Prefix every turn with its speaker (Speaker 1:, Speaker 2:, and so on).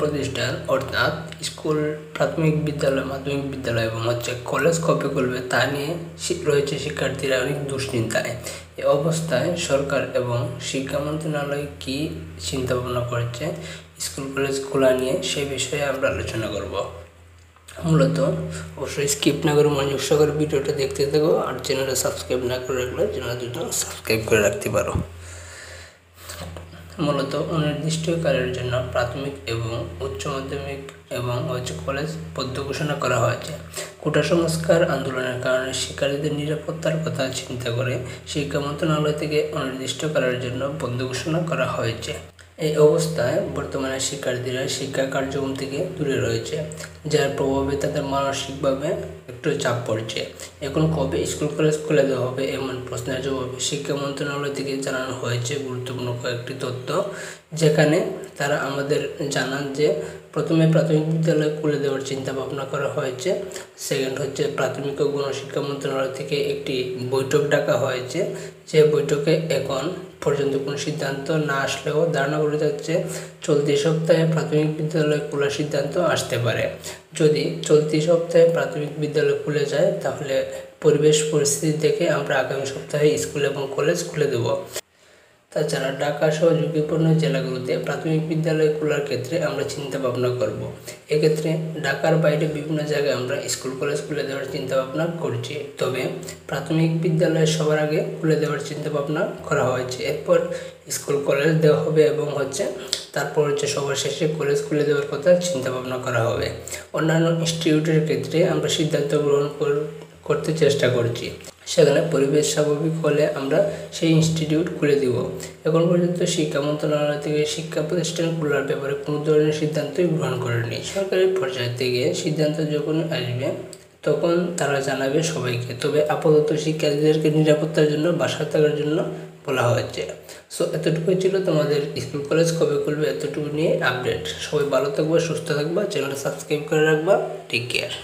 Speaker 1: প্রতিষ্ঠান অর্থাৎ স্কুল, প্রাথমিক বিদ্যালয়, মাধ্যমিক বিদ্যালয় এবং কলেজ কবে খুলবে তা নিয়ে রয়েছে শিক্ষার্থীরা অনেক দুশ্চিন্তায়। এই অবস্থায় সরকার এবং শিক্ষা মন্ত্রণালয় কী চিন্তা ভাবনা করেছে স্কুল কলেজ খোলা নিয়ে, সেই বিষয়ে আমরা আলোচনা করব। মূলত অবশ্যই স্কিপ না করে মনোযোগ সহকারে ভিডিওটা দেখতে থাকো, আর চ্যানেলটা সাবস্ক্রাইব না করে রাখলে চ্যানেল দুটো সাবস্ক্রাইব করে রাখতে পারো। মূলত অনির্দিষ্টকালের জন্য প্রাথমিক এবং উচ্চ মাধ্যমিক এবং কলেজ বদ্ধ ঘোষণা করা হয়েছে। কোটা সংস্কার আন্দোলনের কারণে শিক্ষার্থীদের নিরাপত্তার কথা চিন্তা করে শিক্ষা মন্ত্রণালয় থেকে অনির্দিষ্টকালের জন্য বন্ধ ঘোষণা করা হয়েছে। এই অবস্থায় বর্তমানে শিক্ষার্থীরা শিক্ষা কার্যক্রম থেকে দূরে রয়েছে, যার প্রভাবে তাদের মানসিকভাবে একটু চাপ পড়ছে। এখন কবে স্কুল কলেজ খুলে দেওয়া হবে এমন প্রশ্নের জবাবে শিক্ষা মন্ত্রণালয় থেকে জানানো হয়েছে গুরুত্বপূর্ণ কয়েকটি তথ্য, যেখানে তারা আমাদের জানান যে প্রথমে প্রাথমিক বিদ্যালয় খুলে দেওয়ার চিন্তা ভাবনা করা হয়েছে। সেকেন্ড হচ্ছে প্রাথমিক ও গণশিক্ষা মন্ত্রণালয় থেকে একটি বৈঠক ডাকা হয়েছে, যে বৈঠকে এখন পর্যন্ত কোনো সিদ্ধান্ত না আসলেও ধারণা করা যাচ্ছে চলতি সপ্তাহে প্রাথমিক বিদ্যালয় খোলার সিদ্ধান্ত আসতে পারে। যদি চলতি সপ্তাহে প্রাথমিক বিদ্যালয় খুলে যায় তাহলে পরিবেশ পরিস্থিতি দেখে আমরা আগামী সপ্তাহে স্কুল এবং কলেজ খুলে দেব। তাছাড়া ঢাকা সহ ঝুঁকিপূর্ণ জেলাগুলোতে প্রাথমিক বিদ্যালয় খোলার ক্ষেত্রে আমরা চিন্তা ভাবনা করব। এক্ষেত্রে ঢাকার বাইরে বিভিন্ন জায়গায় আমরা স্কুল কলেজ খুলে দেওয়ার চিন্তা ভাবনা করছি, তবে প্রাথমিক বিদ্যালয় সবার আগে খুলে দেওয়ার চিন্তা ভাবনা করা হয়েছে। এরপর স্কুল কলেজ দেওয়া হবে এবং তারপর সবার শেষে কলেজ খুলে দেওয়ার কথা চিন্তা ভাবনা করা হবে। অন্যান্য ইনস্টিটিউটের ক্ষেত্রে আমরা সিদ্ধান্ত গ্রহণ করতে চেষ্টা করছি, সেখানে পরিবেশ স্বাভাবিক হলে আমরা সেই ইনস্টিটিউট খুলে দিব। এখন পর্যন্ত শিক্ষা মন্ত্রণালয় থেকে শিক্ষা প্রতিষ্ঠান খোলার ব্যাপারে কোনো ধরনের সিদ্ধান্তই গ্রহণ করেনি। সরকারি পর্যায় থেকে সিদ্ধান্ত যখন আসবে তখন তারা জানাবে সবাইকে, তবে আপাতত শিক্ষার্থীদেরকে নিরাপত্তার জন্য বাসায় থাকার জন্য বলা হয়েছে। সো এতটুকুই ছিল তোমাদের স্কুল কলেজ কবে খুলবে এতটুকু নিয়ে আপডেট। সবাই ভালো থাকবা, সুস্থ থাকবা, চ্যানেলটা সাবস্ক্রাইব করে রাখবা। Take care.